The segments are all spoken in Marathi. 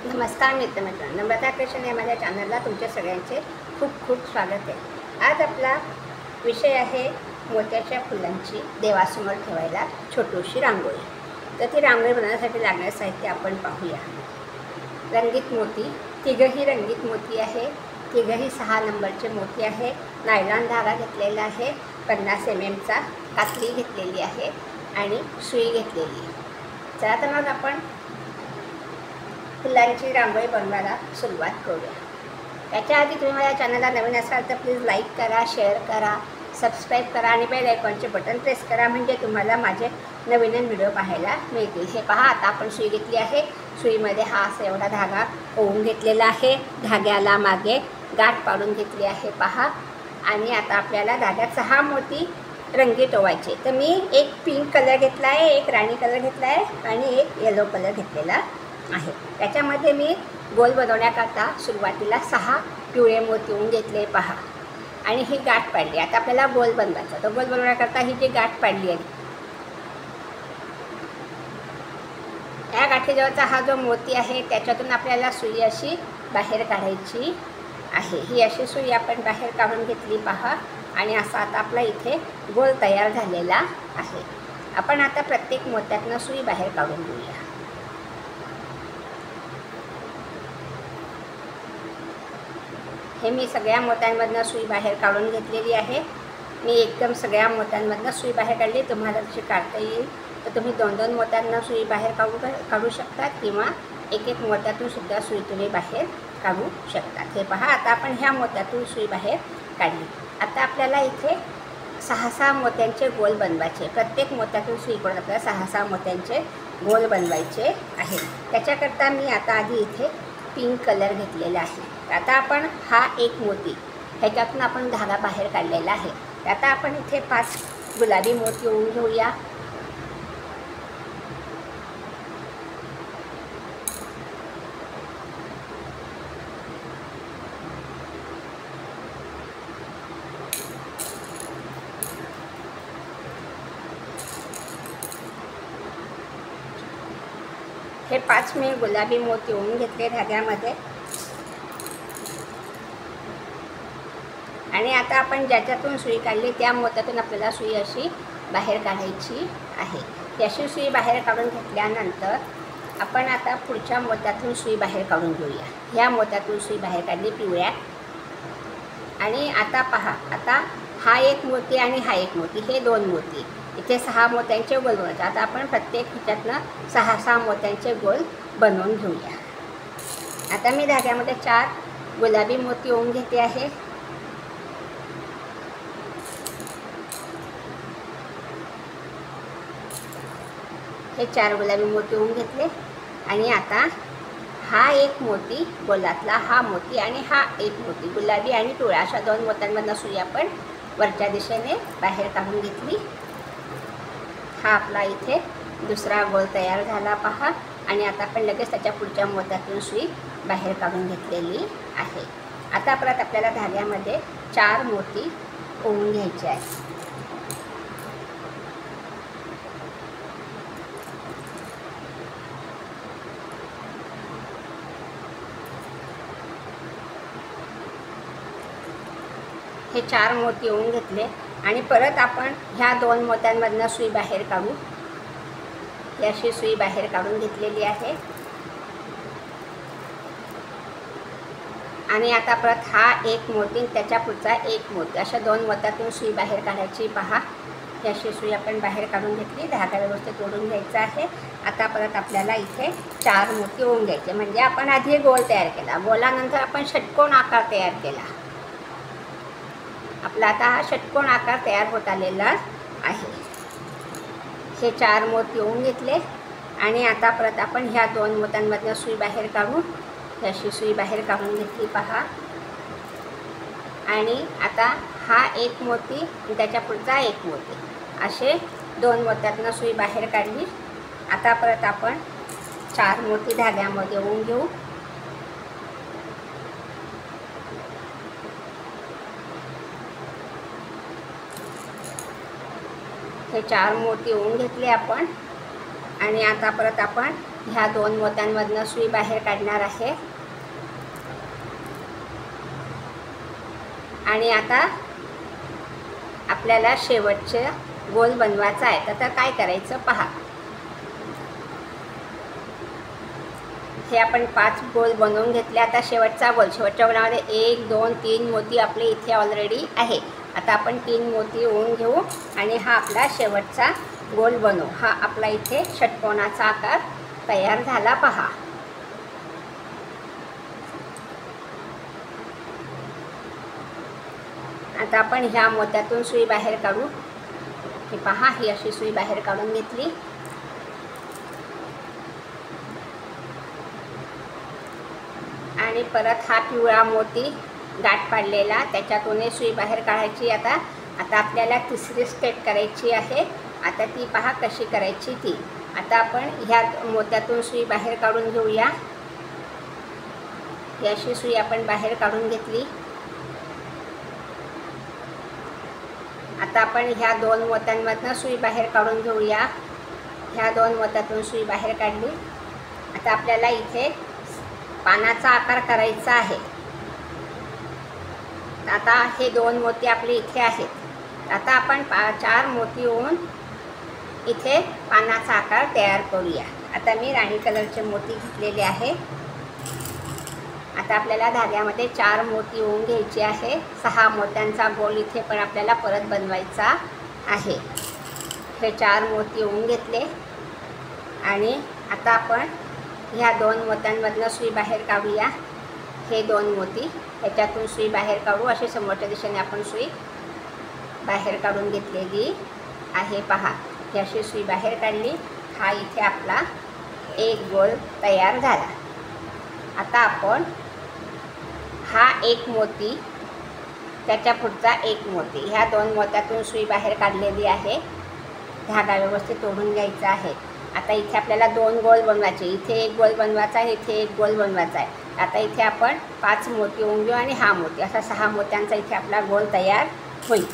नमस्कार मित्रांनो, नम्रता क्रिएशन या माझ्या चॅनलला तुमच्या सगळ्यांचे खूप खूप स्वागत आहे। आज आपला विषय आहे मोत्याच्या फुलांची देवासमोर ठेवायला छोटीशी रांगोळी। तर ती रांगोळी बनवण्यासाठी लागणारे साहित्य आपण पाहूया। रंगीत मोती, तिघही रंगीत मोती आहे, तिघही 6 नंबरचे मोती आहे। नायलॉन धागा घेतलेला आहे, 50 mm चा कात्री घेतलेली आहे आणि सुई घेतलेली आहे। चला तर मग आपण फुलांची रांगोळी बनवायला सुरुवात करूया। त्याच्या आधी तुम्ही माझ्या चॅनलला नवीन असाल तर प्लीज लाईक करा, शेअर करा, सबस्क्राईब करा आणि बेल आयकॉनचे बटन प्रेस करा, म्हणजे तुम्हाला माझे नवीन व्हिडिओ पाहायला मिळतील। हे पहा, आता आपण सुई घेतली आहे, सुईमध्ये हा असा एवढा धागा ओवून घेतलेला आहे, धाग्याला मागे गाठ पाडून घेतली आहे पहा। आणि आता आपल्याला धाग्यात 6 मोती रंगीत ओवायचे। तर मी एक पिंक कलर घेतला आहे, एक राणी कलर घेतला आहे आणि एक येलो कलर घेतलेला आहे। त्याच्यामध्ये मी गोल बनवण्याकरता सुरुवातीला 6 पिवळे मोती ओवून घेतले पहा आणि ही गाठ पाडली। आता आपल्याला गोल बनवायचा, तर गोल बनवण्याकरता ही जी गाठ पाडली आहे, या गाठीजवळचा हा जो मोती आहे त्याच्यातून आपल्याला सुई अशी बाहेर काढायची आहे। ही अशी सुई आपण बाहेर काढून घेतली पहा आणि असा आता आपला इथे गोल तयार झालेला आहे। आपण आता प्रत्येक मोत्यातनं सुई बाहेर काढून घेऊया। हे मी सगळ्या मोत्यांमधनं सुई बाहेर काढून घेतलेली आहे। मी एकदम सगळ्या मोत्यांमधनं सुई बाहेर काढली। तुम्हाला जशी काढता येईल तर तुम्ही 2-2 मोत्यांना सुई बाहेर काढू शकतात किंवा एक मोत्यातून सुद्धा सुई तुम्ही बाहेर काढू शकतात। हे पहा, आता आपण ह्या मोत्यातून सुई बाहेर काढली। आता आपल्याला इथे 6-6 मोत्यांचे गोल बनवायचे। प्रत्येक मोत्यातून सुई काढून आपल्याला 6-6 मोत्यांचे गोल बनवायचे आहे। त्याच्याकरता मी आता आधी इथे पिंक कलर घेतलेला आहे। आता आपण हा एक मोती ह्याच्यातून आपण धागा बाहेर काढलेला आहे। आता आपण इथे 5 गुलाबी मोती ओवून घेऊया। हे 5 मी गुलाबी मोती ओवून घेतले धाग्यामध्ये आणि आता आपण ज्याच्यातून सुई काढली त्या मोत्यातून आपल्याला सुई अशी बाहेर काढायची आहे। याची सुई बाहेर काढून घेतल्यानंतर आपण आता पुढच्या मोत्यातून सुई बाहेर काढून घेऊया। ह्या मोत्यातून सुई बाहेर काढली पिवळ्या आणि आता पहा, आता हा एक मोती आणि हा एक मोती, हे 2 मोती, इथे 6 मोत्यांचे गोल बनवायचे। आता आपण प्रत्येक ह्याच्यातनं 6-6 मोत्यांचे गोल बनवून घेऊया। आता मी धाग्यामध्ये 4 गुलाबी मोती ओवून घेते आहे। हे 4 गुलाबी मोती ओवून घेतले आणि आता हा एक मोती गोलातला, हा मोती आणि हा एक मोती गुलाबी आणि पिवळा, अशा 2 मोत्यांमधनं सुई आपण वरच्या दिशेने बाहेर काढून घेतली। हा आपला इथे दुसरा गोल तयार झाला पहा आणि आता आपण लगेच त्याच्या पुढच्या मोत्यातून सुई बाहेर काढून घेतलेली आहे। आता परत आपल्याला धाग्यामध्ये 4 मोती ओवून घ्यायचे आहेत। हे 4 मोती ओवून घेतले आणि परत आपण ह्या 2 मोत्यांमधनं सुई बाहेर काढू। याशी सुई बाहेर काढून घेतलेली आहे आणि आता परत हा एक मोती त्याच्या पुढचा एक मोती, अशा 2 मोत्यातून सुई बाहेर काढायची पहा। याशी सुई आपण बाहेर काढून घेतली, धागा व्यवस्थित तोडून घ्यायचा आहे। आता परत आपल्याला इथे 4 मोती ओवून घ्यायचे, म्हणजे आपण आधी गोल तयार केला, गोलानंतर आपण षटकोन आकार तयार केला। आपला आता हा षटकोन आकार तयार होत आलेला आहे। हे 4 मोती ओवून घेतले आणि आता परत आपण ह्या 2 मोत्यांमधनं सुई बाहेर काढू। याशी सुई बाहेर काढून घेतली पहा आणि आता हा एक मोती त्याच्या पुढचा एक मोती, असे 2 मोत्यातनं सुई बाहेर काढली। आता परत आपण 4 मोती धाग्यामध्ये ओवून घेऊ। हे 4 मोती ओवून घेतले आपण आणि आता परत आपण ह्या 2 मोत्यांमधनं सुई बाहेर काढणार आहे आणि आता आपल्याला शेवटचे गोल बनवायचा आहे. तर काय करायचं पहा. हे आपण 5 गोल बनवून घेतले. आता शेवटचा गोल, शेवटच्या गोलामध्ये 1 2 3 मोती आपले इथे ऑलरेडी आहे. आता आपण 3 मोती ओवून घेऊ आणि हा आपला शेवटचा गोल बनवू. हा आपला इथे षटकोनाचा आकार तयार झाला पहा. आता आपण ह्या मोत्यातून सुई बाहेर काढू. हे पहा, ही अशी सुई बाहेर काढून घेतली. आणि परत हा पिवळा मोती गाठ पाडलेला त्याच्यातून सुई बाहेर काढायची. आता आपल्याला तिसरी स्टेप करायची आहे. आता ती पहा कशी करायची ती. आता आपण ह्या मोत्यातून सुई बाहेर काढून घेऊया. ही अशी सुई आपण बाहेर काढून घेतली. आता आपण ह्या 2 मोत्यांमधनं सुई बाहेर काढून घेऊया. ह्या 2 मोत्यातून सुई बाहेर काढली. आता आपल्याला इथे पानाचा आकार करायचा आहे. आता हे 2 मोती आपले इथे आहेत. आता आपण 4 मोती ओवून इथे पानाचा आकार तयार करूया. आता मी राणी कलरचे मोती घेतलेले आहे. आता आपल्याला धाग्यामध्ये 4 मोती ओवून घ्यायचे आहे. 6 मोत्यांचा गोल इथे पण आपल्याला परत बनवायचा आहे. हे 4 मोती ओवून घेतले आणि आता आपण ह्या 2 मोत्यांमधनं सुई बाहेर काढूया. हे 2 मोती ह्याच्यातून सुई बाहेर काढू. अशी समोरच्या दिशेने आपण सुई बाहेर काढून घेतलेली आहे पहा. ही अशी सुई बाहेर काढली. हा इथे आपला एक गोल तयार झाला. आता आपण हा एक मोती, त्याच्या पुढचा एक मोती, ह्या 2 मोत्यातून सुई बाहेर काढलेली आहे. धागा व्यवस्थित ओढून घ्यायचा आहे. आता इथे आपल्याला 2 गोल बनवायचे. इथे एक गोल बनवायचा आहे, इथे एक गोल बनवायचा आहे. आता इथे आपण 5 मोती ओवून घेऊ आणि हा मोती, असा 6 मोत्यांचा इथे आपला गोल तयार होईल.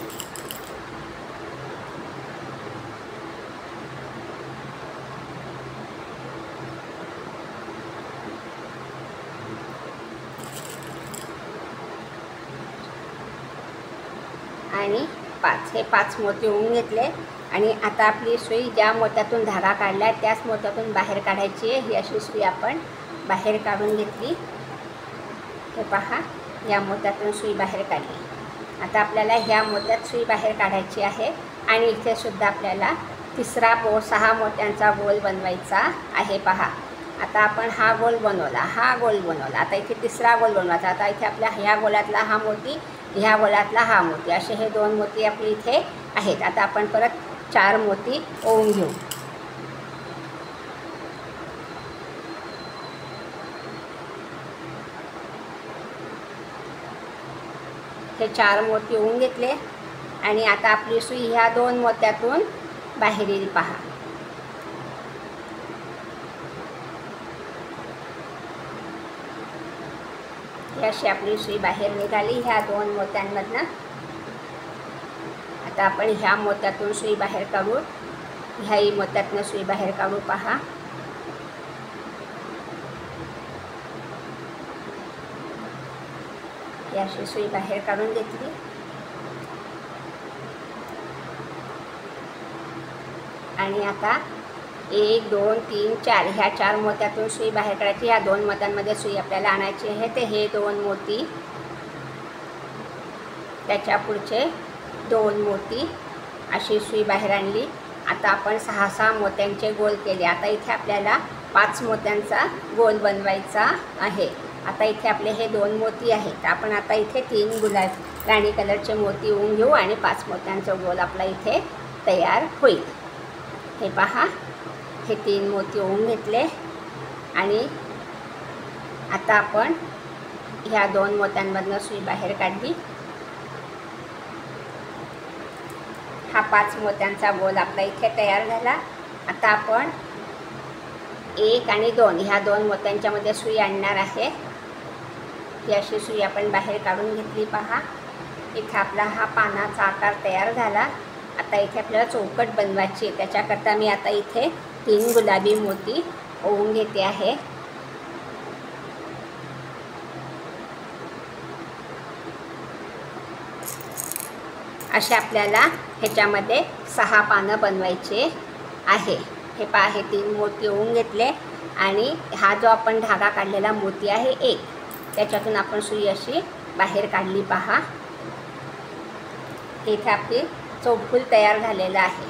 आणि 5, हे 5 मोती ओवून घेतले आणि आता आपली सुई ज्या मोत्यातून धागा काढला आहे त्याच मोत्यातून बाहेर काढायची आहे. ही अशी सुई आपण बाहेर काढून घेतली. हे पहा, या मोत्यातून सुई बाहेर काढली. आता आपल्याला ह्या मोत्यात सुई बाहेर काढायची आहे आणि इथे सुद्धा आपल्याला तिसरा 6 मोत्यांचा गोल बनवायचा आहे पहा. आता आपण हा गोल बनवला, हा गोल बनवला. आता इथे तिसरा गोल बनवायचा. आता इथे आपल्या ह्या गोलातला हा मोती, ह्या गोलातला हा मोती, असे हे 2 मोती आपले इथे आहेत. आता आपण परत 4 मोती ओवून घेऊ. हे 4 मोती ओवून घेतले आणि आता आपली सुई ह्या 2 मोत्यातून बाहेर येईल पहा. ही अशी आपली सुई बाहेर निघाली ह्या 2 मोत्यांमधनं. आता आपण ह्या मोत्यातून सुई बाहेर काढू. ह्याही मोत्यातनं सुई बाहेर काढू पहा. ही अशी सुई बाहेर काढून घेतली. आणि आता 1 2 3 4 ह्या 4 मोत्यातून सुई बाहेर काढायची. ह्या 2 मोत्यांमध्ये सुई आपल्याला आणायची आहे. ते हे 2 मोती, त्याच्या पुढचे 2 मोती, अशी सुई बाहेर आणली. आता आपण 6 मोत्यांचे गोल केले. आता इथे आपल्याला 5 मोत्यांचा गोल बनवायचा आहे. आता इथे आपले हे 2 मोती आहेत. आपण आता इथे 3 राणी कलरचे मोती ओवून घेऊ आणि 5 मोत्यांचा गोल आपला इथे तयार होईल. हे पहा, हे 3 मोती ओवून घेतले आणि आता आपण ह्या 2 मोत्यांमधनं सुई बाहेर काढली. हा 5 मोत्यांचा गोल आपला इथे तयार झाला. आता आपण 1 आणि 2 ह्या 2 मोत्यांच्यामध्ये सुई आणणार आहे. ही अशी सुई आपण बाहेर काढून घेतली पहा. इथे आपला हा पानाचा आकार तयार झाला. आता इथे आपल्याला चौकट बनवायची आहे. त्याच्याकरता मी आता इथे 3 गुलाबी मोती ओवून घेते आहे. असे आपल्याला ह्याच्यामध्ये 6 पानं बनवायचे आहे. हे पहा, हे 3 मोती ओवून घेतले आणि हा जो आपण धागा काढलेला मोती आहे एक, त्याच्यातून आपण सुई अशी बाहेर काढली. पहा, इथे आपली चौफूल तयार झालेलं आहे.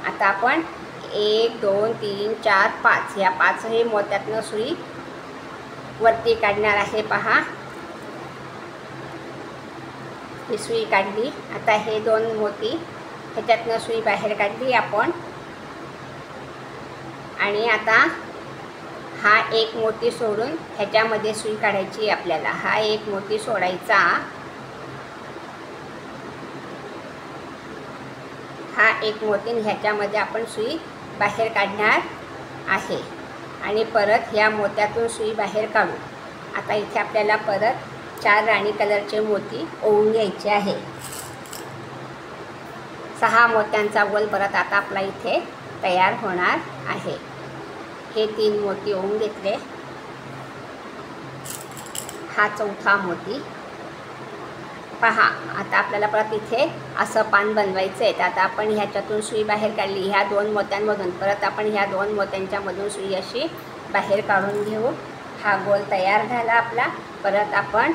आता आपण 1 2 3 4 5 ह्या 5ही मोत्यातनं सुई वरती काढणार आहे. पहा, ही सुई काढली. आता हे 2 मोती ह्याच्यातनं सुई बाहेर काढली आपण. आणि आता हा एक मोती सोडून ह्याच्यामध्ये सुई काढायची आपल्याला. हा एक मोती सोडायचा. हा एक मोती ह्याच्यामध्ये आपण सुई बाहेर काढणार आहे. आणि परत ह्या मोत्यातून सुई बाहेर काढू. आता इथे आपल्याला परत 4 राणी कलरचे मोती ओवून घ्यायचे आहे. 6 मोत्यांचा गोल परत आता आपला इथे तयार होणार आहे. हे 3 मोती ओवून घेतले. हा 4था मोती. पहा, आता आपल्याला परत इथे असं पान बनवायचं आहे. तर आता आपण ह्याच्यातून सुई बाहेर काढली. ह्या 2 मोत्यांमधून परत आपण ह्या 2 मोत्यांच्यामधून सुई अशी बाहेर काढून घेऊ. हा गोल तयार झाला आपला. परत आपण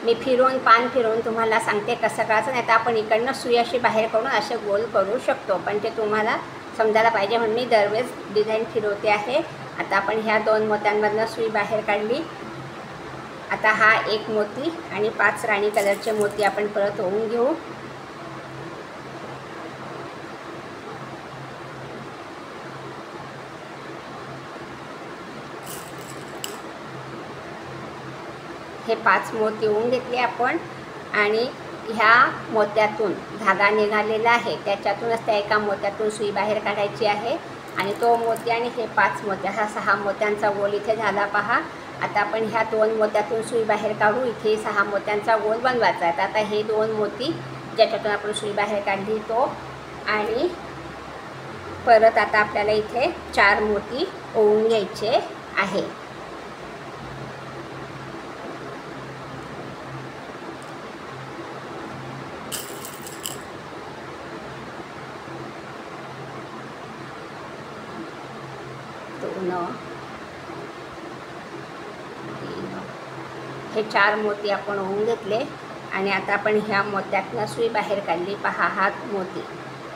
मी पान फिरवून तुम्हाला सांगते कसं करायचं. नाही तर आपण इकडनं सुई अशी बाहेर काढून असे गोल करू शकतो, पण ते तुम्हाला समजायला पाहिजे म्हणून मी दरवेळेस डिझाईन फिरवते आहे. आता आपण ह्या 2 मोत्यांमधनं सुई बाहेर काढली. आता हा एक मोती आणि 5 राणी कलरचे मोती आपण परत ओवून घेऊ. हे 5 मोती ओवून घेतले आपण. आणि ह्या मोत्यातून धागा निघालेला आहे, त्याच्यातूनच त्या एका मोत्यातून सुई बाहेर काढायची आहे. आणि तो मोती आणि हे 5 मोत्या, हा 6 मोत्यांचा गोल इथे झाला. पहा, आता आपण ह्या 2 मोत्यातून सुई बाहेर काढू. इथे 6 मोत्यांचा गोल बनवायचा आहे. आता हे 2 मोती ज्याच्यातून आपण सुई बाहेर काढली तो, आणि परत आता आपल्याला इथे 4 मोती ओवून घ्यायचे आहे. हे 4 मोती आपण ओवून घेतले. आणि आता आपण ह्या मोत्यातनं सुई बाहेर काढली. पहा, हा मोती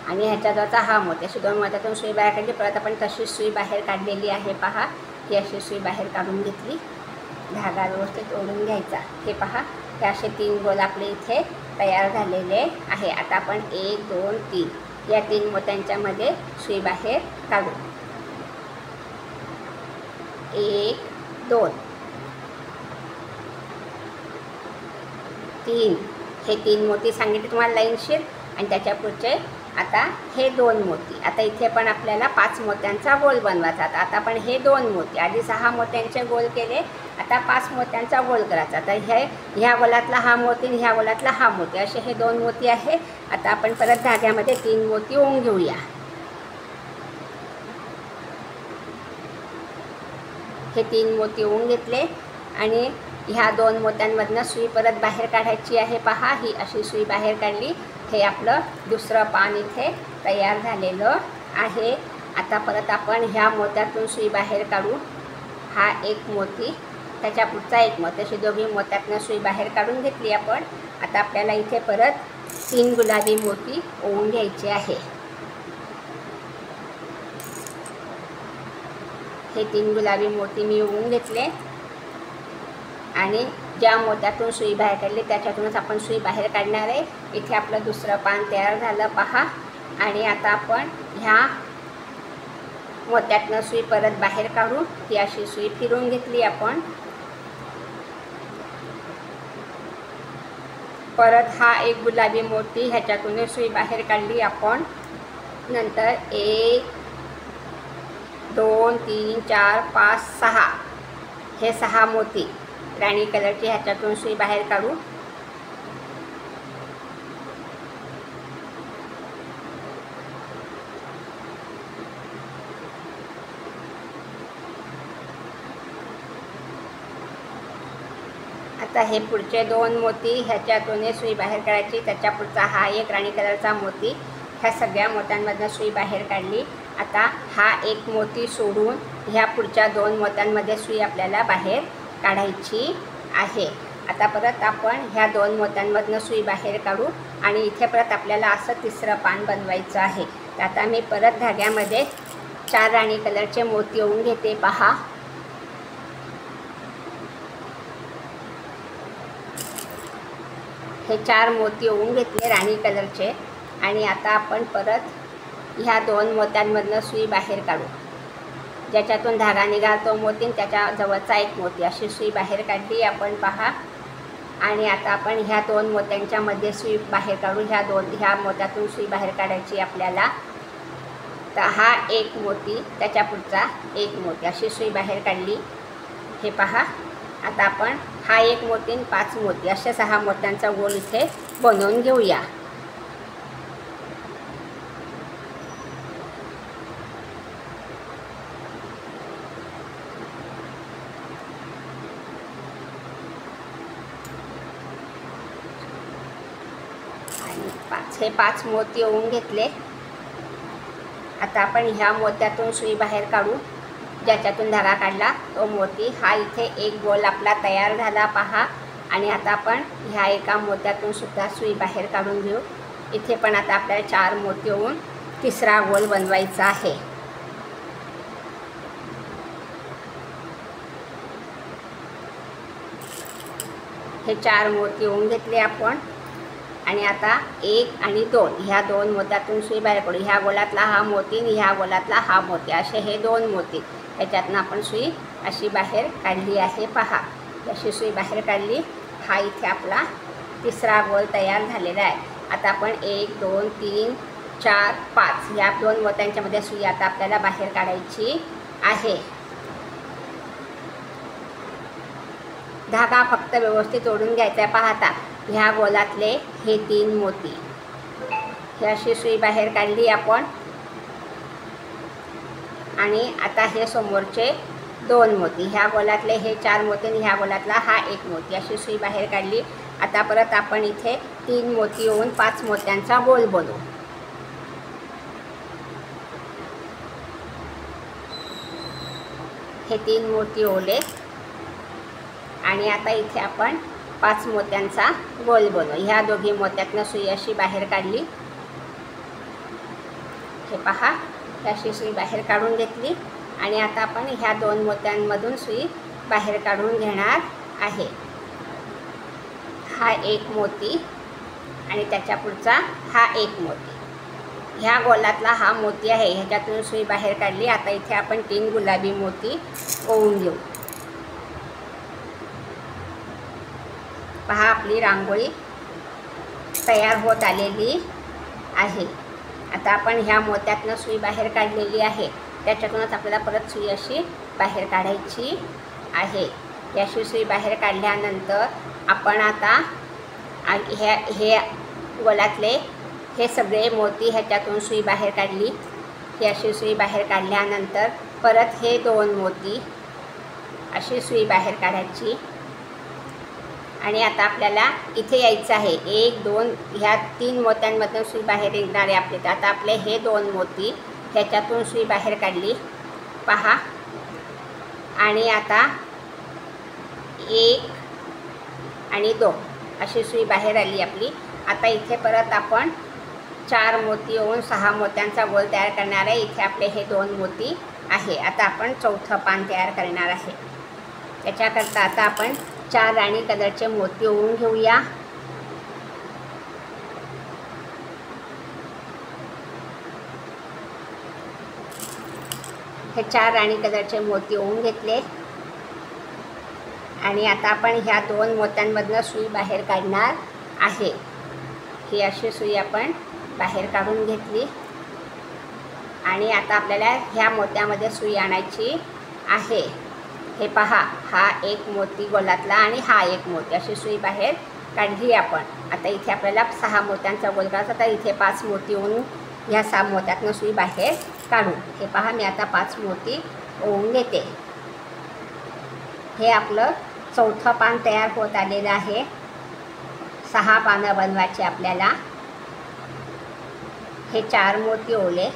आणि ह्याच्याजवळचा हा मोती, अशी 2 मोत्यातून सुई बाहेर काढली. परत आपण तशीच सुई बाहेर काढलेली आहे. पहा, ही अशी सुई बाहेर काढून घेतली. धागा व्यवस्थित ओढून घ्यायचा. हे पहा, हे असे 3 गोल आपले इथे तयार झालेले आहे. आता आपण 1 2 3 या 3 मोत्यांच्यामध्ये सुई बाहेर काढू. 1 2 3 हे 3 मोती सांगितले तुम्हाला लाईनशीर. आणि त्याच्या पुढचे आता हे 2 मोती. आता इथे पण आपल्याला 5 मोत्यांचा गोल बनवायचा. आता आपण हे 2 मोती आधी 6 मोत्यांचे गोल केले, आता 5 मोत्यांचा गोल करायचा. तर ह्या गोलातला हा मोती आणि ह्या गोलातला हा मोती, असे हे 2 मोती आहे. आता आपण परत धाग्यामध्ये 3 मोती ओवून घेऊया. हे 3 मोती ओवून घेतले. आणि ह्या 2 मोत्यांमधनं सुई परत बाहेर काढायची आहे. पहा, ही अशी सुई बाहेर काढली. हे आपलं दुसरं पान इथे तयार झालेलं आहे. आता परत आपण ह्या मोत्यातून सुई बाहेर काढू. हा एक मोती, त्याच्या पुढचा एक मोती, अशी दोघी मोत्यातनं सुई बाहेर काढून घेतली आपण. आता आपल्याला इथे परत 3 गुलाबी मोती ओवून घ्यायचे आहे. हे 3 गुलाबी मोती मी ओवून घेतले. आणि ज्या मोत्यातून सुई बाहेर काढली त्याच्यातूनच आपण सुई बाहेर काढणार आहे. इथे आपलं दुसरं पान तयार झालं. पहा, आणि आता आपण ह्या मोत्यातनं सुई परत बाहेर काढू. ही अशी सुई फिरवून घेतली आपण. परत हा एक गुलाबी मोती, ह्याच्यातून सुई बाहेर काढली आपण. नंतर 1 2 3 4 5 6 हे 6 मोती राणी कलरची, ह्याच्यातून सुई बाहेर काढू. आता हे पुढचे 2 मोती ह्याच्यातून सुई बाहेर काढायची. त्याच्या पुढचा हा एक राणी कलरचा मोती, ह्या सगळ्या मोत्यांमधनं सुई बाहेर काढली. आता हा एक मोती सोडून ह्या पुढच्या 2 मोत्यांमध्ये सुई आपल्याला बाहेर काढायची आहे. आता परत आपण ह्या 2 मोत्यांमधनं सुई बाहेर काढू आणि इथे परत आपल्याला असं तिसरं पान बनवायचं आहे. तर आता मी परत धाग्यामध्ये 4 राणी कलरचे मोती ओवून घेते. पहा, हे 4 मोती ओवून घेतले राणी कलरचे. आणि आता आपण परत ह्या 2 मोत्यांमधनं सुई बाहेर काढू. ज्याच्यातून धागा निघाला मोती त्याच्या जवळचा एक मोती, अशी सुई बाहेर काढली आपण. पहा, आणि आता आपण ह्या 2 मोत्यांच्या मध्ये सुई बाहेर काढू. ह्या मोत्यातून सुई बाहेर काढायची आपल्याला. तर हा एक मोती, त्याच्या पुढचा एक मोती, अशी सुई बाहेर काढली. हे पहा, आता आपण हा एक मोती 5 मोती असे 6 मोत्यांचा गोल इथे बनवून घेऊया. हे 5 मोती ओवून घेतले. आता आपण ह्या मोत्यातून सुई बाहेर काढू. ज्याच्यातून धागा काढला तो मोती, हा इथे एक गोल आपला तयार झाला. पहा, आणि आता आपण ह्या एका मोत्यातून सुद्धा सुई बाहेर काढून घेऊ. इथे पण आता आपल्याला 4 मोती ओवून तिसरा गोल बनवायचा आहे. हे 4 मोती ओवून घेतले आपण. आणि आता 1 आणि 2 ह्या 2 मोत्यातून सुई बाहेर काढू. ह्या गोलातला हा मोती आणि ह्या गोलातला हा मोती, असे हे 2 मोती. ह्याच्यातनं आपण सुई अशी बाहेर काढली आहे. पहा, अशी सुई बाहेर काढली. हा इथे आपला तिसरा गोल तयार झालेला आहे. आता आपण 1 2 3 4 5 ह्या 2 मोत्यांच्या मध्ये सुई आता आपल्याला बाहेर काढायची आहे. धागा फक्त व्यवस्थित ओढून घ्यायचा आहे. पाहता, ह्या गोलातले हे 3 मोती, ही अशी सुई बाहेर काढली आपण. आणि आता हे समोरचे 2 मोती, ह्या गोलातले हे 4 मोती आणि ह्या गोलातला हा 1 मोती, अशी सुई बाहेर काढली. आता परत आपण इथे 3 मोती ओवून 5 मोत्यांचा गोल बनवू. हे 3 मोती ओवले आणि आता इथे आपण 5 मोत्यांचा गोल बनवू. ह्या दोघी मोत्यातनं सुई अशी बाहेर काढली. हे पहा, अशी सुई बाहेर काढून घेतली. आणि आता आपण ह्या 2 मोत्यांमधून सुई बाहेर काढून घेणार आहे. हा 1 मोती आणि त्याच्या पुढचा हा 1 मोती. ह्या गोलातला हा मोती आहे, ह्याच्यातून सुई बाहेर काढली. आता इथे आपण 3 गुलाबी मोती ओवून घेऊ. पहा, आपली रांगोळी तयार होत आलेली आहे. आता आपण ह्या मोत्यातनं सुई बाहेर काढलेली आहे, त्याच्यातूनच आपल्याला परत सुई अशी बाहेर काढायची आहे. याशी सुई बाहेर काढल्यानंतर आपण आता हे गोलातले हे सगळे मोती ह्याच्यातून सुई बाहेर काढली. ही अशी सुई बाहेर काढल्यानंतर परत हे 2 मोती अशी सुई बाहेर काढायची. आणि आता आपल्याला इथे यायचं आहे. 1 2 ह्या 3 मोत्यांमधून सुई बाहेर निघणारे आपले. तर आता आपले हे 2 मोती ह्याच्यातून सुई बाहेर काढली. पहा, आणि आता 1 आणि 2 अशी सुई बाहेर आली आपली. आता इथे परत आपण 4 मोती ओवून 6 मोत्यांचा गोल तयार करणार आहे. इथे आपले हे 2 मोती आहे. आता आपण चौथं पान तयार करणार आहे. त्याच्याकरता आता आपण 4 राणी कलरचे मोती ओवून घेऊया. हे 4 राणी कलरचे मोती ओवून घेतले. आणि आता आपण ह्या 2 मोत्यांमधनं सुई बाहेर काढणार आहे. ही अशी सुई आपण बाहेर काढून घेतली. आणि आता आपल्याला ह्या मोत्यामध्ये सुई आणायची आहे. हे पहा, हा 1 मोती गोलातला आणि हा 1 मोती, अशी सुई बाहेर काढली आपण. आता इथे आपल्याला 6 मोत्यांचा गोल करायचा. तर इथे 5 मोती ओवून ह्या 6 मोत्यातनं सुई बाहेर काढू. हे पहा, मी आता 5 मोती ओवून घेते. हे आपलं चौथं पान तयार होत आलेलं आहे. 6 पानं बनवायचे आपल्याला. हे 4 मोती ओवले.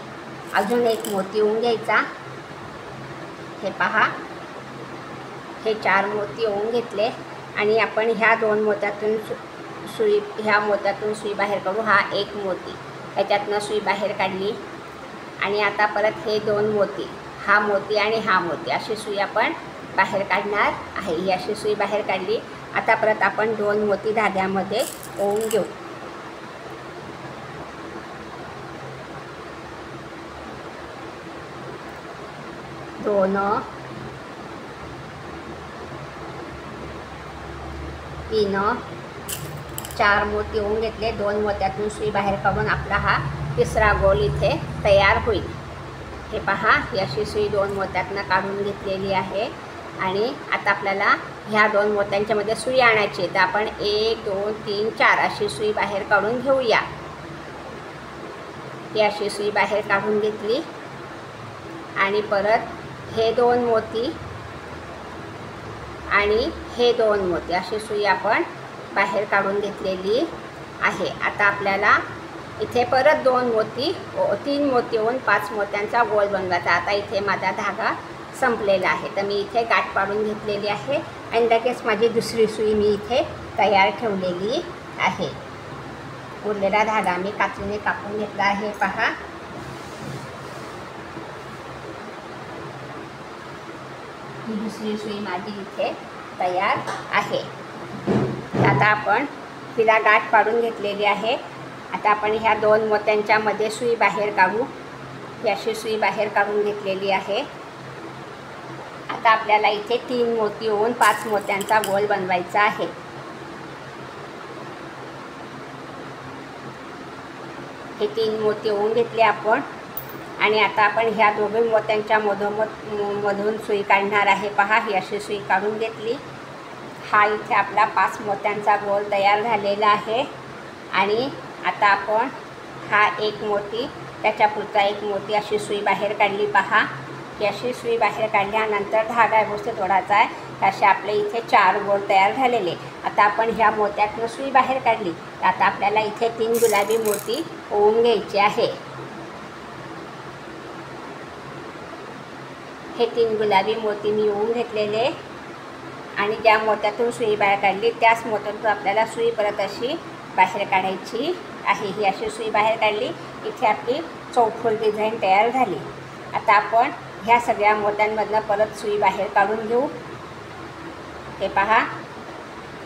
अजून एक मोती ओवून घ्यायचा. हे पहा, हे 4 मोती ओवून घेतले आणि आपण ह्या 2 मोत्यातून सुई बाहेर काढू. हा एक मोती, ह्याच्यातनं सुई बाहेर काढली आणि आता परत हे 2 मोती, हा मोती आणि हा मोती, अशी सुई आपण बाहेर काढणार आहे. ही अशी सुई बाहेर काढली. आता परत आपण 2 मोती धाग्यामध्ये ओवून घेऊ. दोन, 3, 4 मोती ओवून घेतले. 2 मोत्यातून सुई बाहेर काढून आपला हा तिसरा गोल इथे तयार होईल. हे पहा, ही अशी सुई 2 मोत्यातनं काढून घेतलेली आहे आणि आता आपल्याला ह्या 2 मोत्यांच्या मध्ये सुई आणायची. तर आपण 1, 2, 3, 4 अशी सुई बाहेर काढून घेऊया. ही अशी सुई बाहेर काढून घेतली आणि परत हे 2 मोती आणि हे 2 मोती अशी सुई आपण बाहेर काढून घेतलेली आहे. आता आपल्याला इथे परत 2 मोती 3 मोती होऊन 5 मोत्यांचा गोल बनवायचा. आता इथे माझा धागा संपलेला आहे, तर मी इथे गाठ पाडून घेतलेली आहे आणि लगेच माझी दुसरी सुई मी इथे तयार ठेवलेली आहे. उरलेला धागा मी कात्रीने कापून घेतला आहे. पहा, ही दुसरी सुई माझी इथे तयार आहे. आता आपण तिला गाठ पाडून घेतलेली आहे. आता आपण ह्या 2 मोत्यांच्या मध्ये सुई बाहेर काढू. ही अशी सुई बाहेर काढून घेतलेली आहे. आता आपल्याला इथे 3 मोती ओवून 5 मोत्यांचा गोल बनवायचा आहे. हे 3 मोती ओवून घेतले आपण आणि आता आपण ह्या 2 मोत्यांच्या मधून सुई काढणार आहे. पहा, ही अशी सुई काढून घेतली. हा इथे आपला 5 मोत्यांचा गोल तयार झालेला आहे आणि आता आपण हा एक मोती, त्याच्या पुढचा एक मोती अशी सुई बाहेर काढली. पहा, ही अशी सुई बाहेर काढल्यानंतर धागा व्यवस्थित ओढायचा आहे. असे आपले इथे 4 गोल तयार झालेले. आता आपण ह्या मोत्यातून सुई बाहेर काढली. आता आपल्याला इथे 3 गुलाबी मोती ओवून घ्यायचे आहे. हे 3 गुलाबी मोती मी ओवून घेतलेले आणि ज्या मोत्यातून सुई बाहेर काढली त्याच मोत्यातून आपल्याला सुई परत अशी बाहेर काढायची आहे. ही अशी सुई बाहेर काढली. इथे आपली चौकोन डिझाईन तयार झाली. आता आपण ह्या सगळ्या मोत्यांमधनं परत सुई बाहेर काढून घेऊ. हे पहा,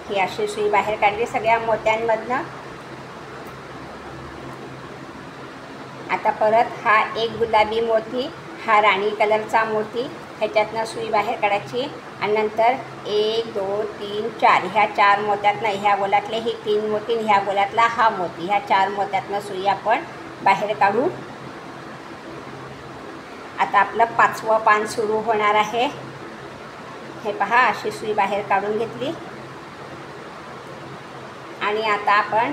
ही अशी सुई बाहेर काढली सगळ्या मोत्यांमधनं. आता परत हा एक गुलाबी मोती, हा राणी कलरचा मोती, ह्याच्यातनं सुई बाहेर काढायची आणि नंतर 1, 2, 3, 4 ह्या 4 मोत्यातनं ह्या गोलातले ही 3 मोती, ह्या गोलातला हा मोती, ह्या 4 मोत्यातनं सुई आपण बाहेर काढू. आता आपलं 5वं पान सुरू होणार आहे. हे पहा, अशी सुई बाहेर काढून घेतली आणि आता आपण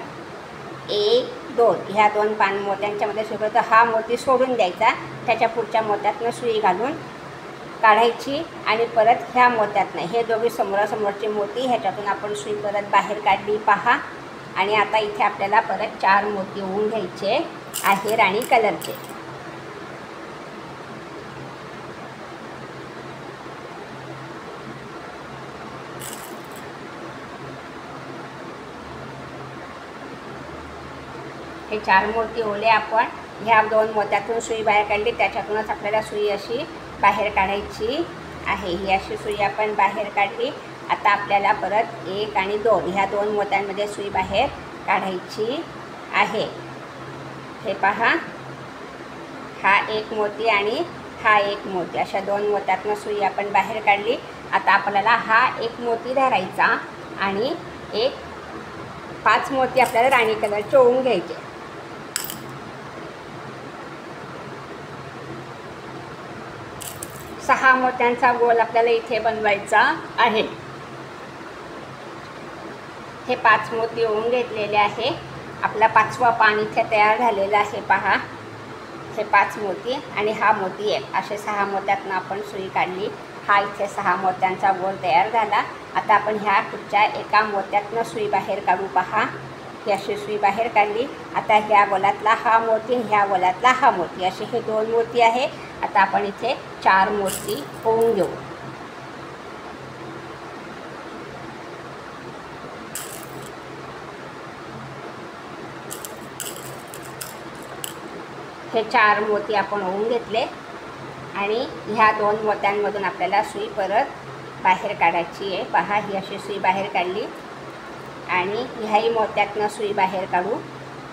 1, 2 ह्या 2 पान मोत्यांच्या मध्ये सुई करतो. हा मोती सोडून द्यायचा, त्याच्या पुढच्या मोत्यातनं सुई घालून काढायची आणि परत ह्या मोत्यातनं हे दोघे समोरासमोरचे मोती ह्याच्यातून आपण सुई परत बाहेर काढली. पहा, आणि आता इथे आपल्याला परत 4 मोती ओवून घ्यायचे आहे राणी कलरचे. हे 4 मोती ओले आपण ह्या 2 मोत्यातून सुई बाहेर काढली, त्याच्यातूनच आपल्याला सुई अशी बाहेर काढायची आहे. ही अशी सुई आपण बाहेर काढली. आता आपल्याला परत 1 आणि 2 ह्या 2 मोत्यांमध्ये सुई बाहेर काढायची आहे. हे पहा, हा एक मोती आणि हा एक मोती, अशा 2 मोत्यातनं सुई आपण बाहेर काढली. आता आपल्याला हा एक मोती धरायचा आणि 5 मोती आपल्याला राणी कलरचे ओवून घ्यायचे. 6 मोत्यांचा गोल आपल्याला इथे बनवायचा आहे. हे 5 मोती ओवून घेतलेले आहे. आपला 5वं पान इथे तयार झालेलं आहे. पहा, हे 5 मोती आणि हा मोती 1 असे 6 मोत्यातनं आपण सुई काढली. हा इथे 6 मोत्यांचा गोल तयार झाला. आता आपण ह्या पुढच्या एका मोत्यातनं सुई बाहेर काढू. पहा, ही अशी सुई बाहेर काढली. आता ह्या गोलातला हा मोती, ह्या गोलातला हा मोती, असे हे 2 मोती आहे. आता आपण इथे 4 मोती ओवून घेऊ. हे 4 मोती आपण ओवून घेतले आणि ह्या 2 मोत्यांमधून आपल्याला सुई परत बाहेर काढायची आहे. पहा, ही अशी सुई बाहेर काढली आणि ह्याही मोत्यातनं सुई बाहेर काढू.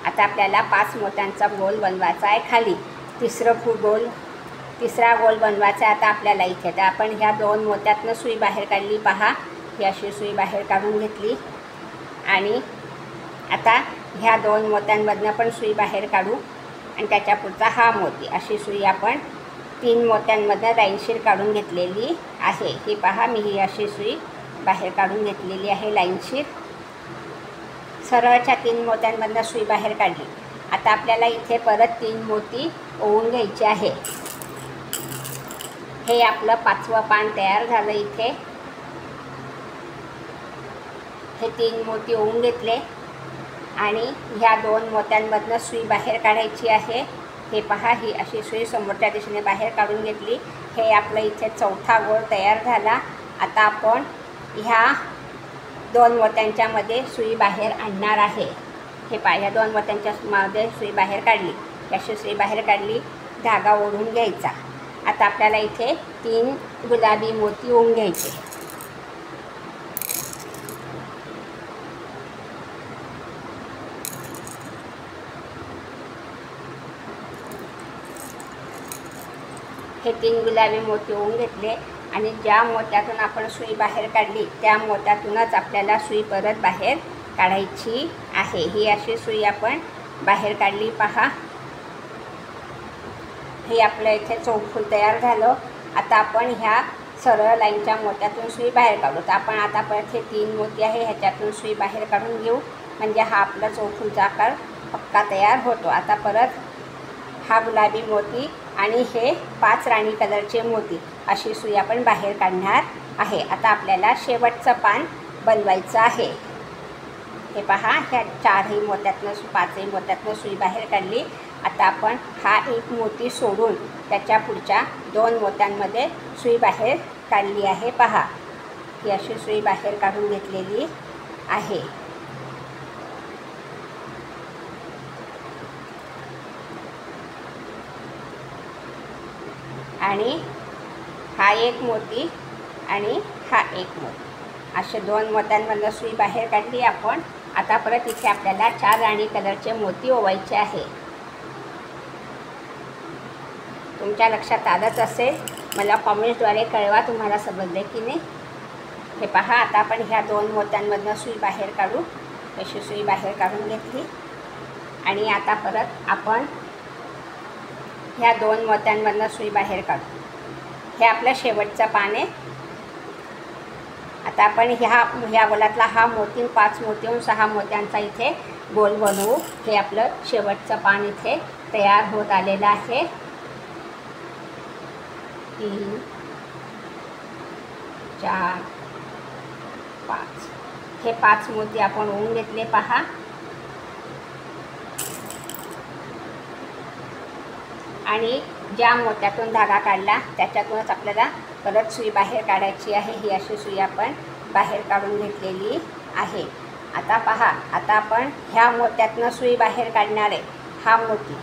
आता आपल्याला 5 मोत्यांचा गोल बनवायचा आहे खाली. तिसरा गोल बनवायचा आहे आता आपल्याला इथे. तर आपण ह्या 2 मोत्यातनं सुई बाहेर काढली. पहा, ही अशी सुई बाहेर काढून घेतली आणि आता ह्या 2 मोत्यांमधनं पण सुई बाहेर काढू आणि त्याच्या पुढचा हा मोती, अशी सुई आपण 3 मोत्यांमधनं लाईनशीर काढून घेतलेली आहे. ही पहा, मी ही अशी सुई बाहेर काढून घेतलेली आहे लाईनशीर. सरळच्या 3 मोत्यांमधनं सुई बाहेर काढली. आता आपल्याला इथे परत 3 मोती ओवून घ्यायचे आहे. हे आपलं 5वं पान तयार झालं. इथे हे 3 मोती ओवून घेतले आणि ह्या 2 मोत्यांमधनं सुई बाहेर काढायची आहे. हे पहा, ही अशी सुई समोरच्या दिशेने बाहेर काढून घेतली. हे आपलं इथे 4था गोल तयार झाला. आता आपण ह्या 2 मोत्यांच्या मध्ये सुई बाहेर आणणार आहे. हे पहा, ह्या 2 मोत्यांच्या मध्ये सुई बाहेर काढली. अशी सुई बाहेर काढली, धागा ओढून घ्यायचा. आता आपल्याला इथे 3 गुलाबी मोती ओवून घ्यायचे. हे 3 गुलाबी मोती ओवून घेतले आणि ज्या मोत्यातून आपण सुई बाहेर काढली त्या मोत्यातूनच आपल्याला सुई परत बाहेर काढायची आहे. ही अशी सुई आपण बाहेर काढली. पहा, हे आपलं इथे चौफूल तयार झालं. आता आपण ह्या सरळ लाईनच्या मोत्यातून सुई बाहेर काढू. तर आपण आता परत हे 3 मोती आहे ह्याच्यातून सुई बाहेर काढून घेऊ, म्हणजे हा आपला चौफूलचा आकार पक्का तयार होतो. आता परत हा गुलाबी मोती आणि हे 5 राणी कलरचे मोती, अशी सुई आपण बाहेर काढणार आहे. आता आपल्याला शेवटचं पान बनवायचं आहे. हे पहा, ह्या 4ही मोत्यातनं 5ही मोत्यातनं सुई बाहेर काढली. आता आपण हा एक मोती सोडून त्याच्या पुढच्या 2 मोत्यांमध्ये सुई बाहेर काढली आहे. पहा, ही अशी सुई बाहेर काढून घेतलेली आहे. आणि हा एक मोती आणि हा एक मोती, असे 2 मोत्यांमधनं सुई बाहेर काढली आपण. आता परत इथे आपल्याला 4 राणी कलरचे मोती ओवायचे आहे. तुमच्या लक्षात आलंच असेल, मला कॉमेंट्सद्वारे कळवा तुम्हाला समजले की नाही. हे पहा, आता आपण ह्या 2 मोत्यांमधनं सुई बाहेर काढू. अशी सुई बाहेर काढून घेतली आणि आता परत आपण ह्या 2 मोत्यांमधनं सुई बाहेर काढू. हे आपलं शेवटचं पान आहे. आता आपण ह्या गोलातला हा मोती 5 मोती 6 मोत्यांचा इथे गोल बनवू. हे आपलं शेवटचं पान इथे तयार होत आलेलं आहे. 3 4 5 हे 5 मोती आपण ओवून घेतले. पहा, आणि ज्या मोत्यातून धागा काढला त्याच्यातूनच आपल्याला परत सुई बाहेर काढायची आहे. ही अशी सुई आपण बाहेर काढून घेतलेली आहे. आता पहा, आता आपण ह्या मोत्यातनं सुई बाहेर काढणार आहे. हा मोती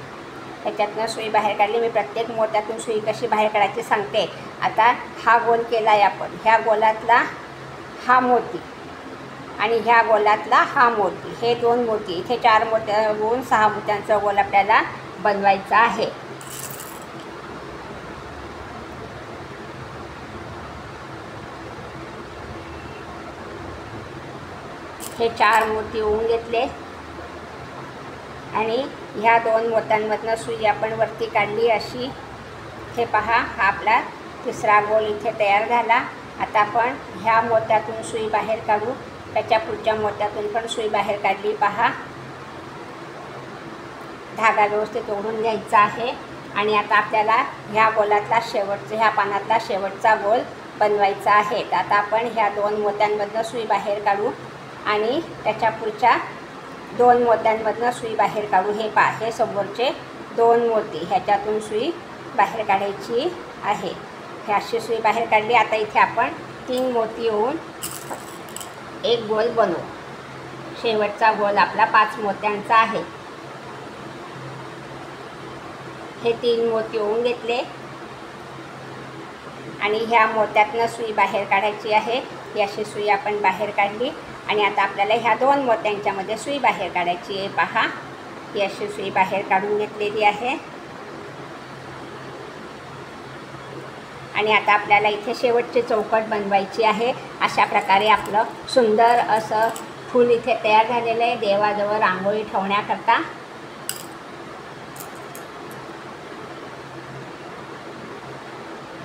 ह्याच्यातनं सुई बाहेर काढली. मी प्रत्येक मोत्यातून सुई कशी बाहेर काढायची सांगते. आता हा गोल केला आहे आपण. ह्या गोलातला हा मोती आणि ह्या गोलातला हा मोती, हे 2 मोती, इथे 4 मोत्यावरून 6 मोत्यांचा गोल आपल्याला बनवायचा आहे. हे 4 मोती ओवून घेतले आणि ह्या 2 मोत्यांमधनं सुई आपण वरती काढली अशी. हे पहा, हा आपला तिसरा गोल इथे तयार झाला. आता आपण ह्या मोत्यातून सुई बाहेर काढू. त्याच्या पुढच्या मोत्यातून पण सुई बाहेर काढली. पहा, धागा व्यवस्थित ओढून घ्यायचा आहे आणि आता आपल्याला ह्या गोलातला ह्या पानातला शेवटचा गोल बनवायचा आहे. तर आता आपण ह्या 2 मोत्यांमधनं सुई बाहेर काढू आणि त्याच्या पुढच्या 2 मोत्यांमधनं सुई बाहेर काढू. हे पहा, हे समोरचे 2 मोती, ह्याच्यातून सुई बाहेर काढायची आहे. हे अशी सुई बाहेर काढली. आता इथे आपण 3 मोती येऊन एक गोल बनवू. शेवटचा गोल आपला 5 मोत्यांचा आहे. हे 3 मोती येऊन घेतले आणि ह्या मोत्यातनं सुई बाहेर काढायची आहे. ही अशी सुई आपण बाहेर काढली आणि आता आपल्याला ह्या 2 मोत्यांच्यामध्ये सुई बाहेर काढायची आहे. पहा, ही अशी सुई बाहेर काढून घेतलेली आहे. आणि आता आपल्याला इथे शेवटची चौकट बनवायची आहे. अशा प्रकारे आपलं सुंदर असं फूल इथे तयार झालेलं आहे देवाजवळ रांगोळी ठेवण्याकरता.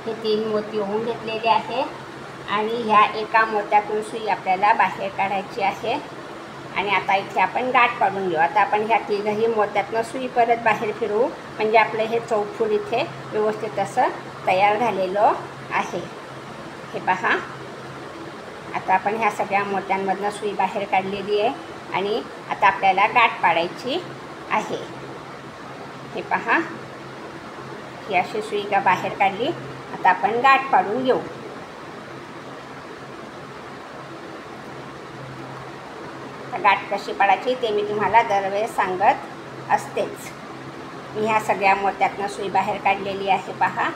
हे 3 मोती होऊन घेतलेले आहे आणि ह्या एका मोत्यातून सुई आपल्याला बाहेर काढायची आहे. आणि आता इथे आपण गाठ पाडून घेऊ. आता आपण ह्या 3ही मोत्यातनं सुई परत बाहेर फिरवू, म्हणजे आपलं हे चौफूल इथे व्यवस्थित असं तयार झालेलं आहे. हे पहा, आता आपण ह्या सगळ्या मोत्यांमधनं सुई बाहेर काढलेली आहे आणि आता आपल्याला गाठ पाडायची आहे. हे पहा, ही अशी सुई का बाहेर काढली. आता आपण गाठ पाडून घेऊ. गाठ कशी पाडायची ते मी तुम्हाला दरवेळेस सांगत असतेच. मी ह्या सगळ्या मोत्यातनं सुई बाहेर काढलेली आहे. पहा,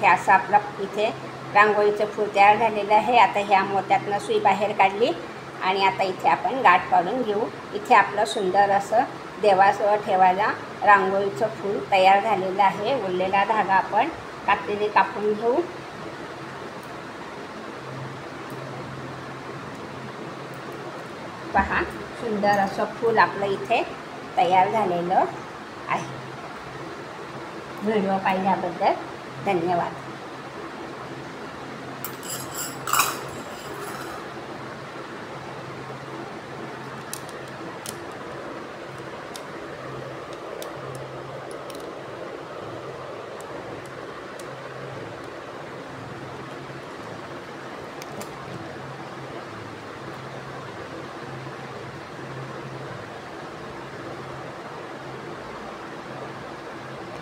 हे असं आपलं इथे रांगोळीचं फूल तयार झालेलं आहे. आता ह्या मोत्यातनं सुई बाहेर काढली आणि आता इथे आपण गाठ पाडून घेऊ. इथे आपलं सुंदर असं देवाजवळ ठेवायला रांगोळीचं फूल तयार झालेलं आहे. उरलेला धागा आपण कात्रीने कापून घेऊ. पहा, सुंदर असं फूल आपलं इथे तयार झालेलं आहे. व्हिडिओ पाहिल्याबद्दल धन्यवाद.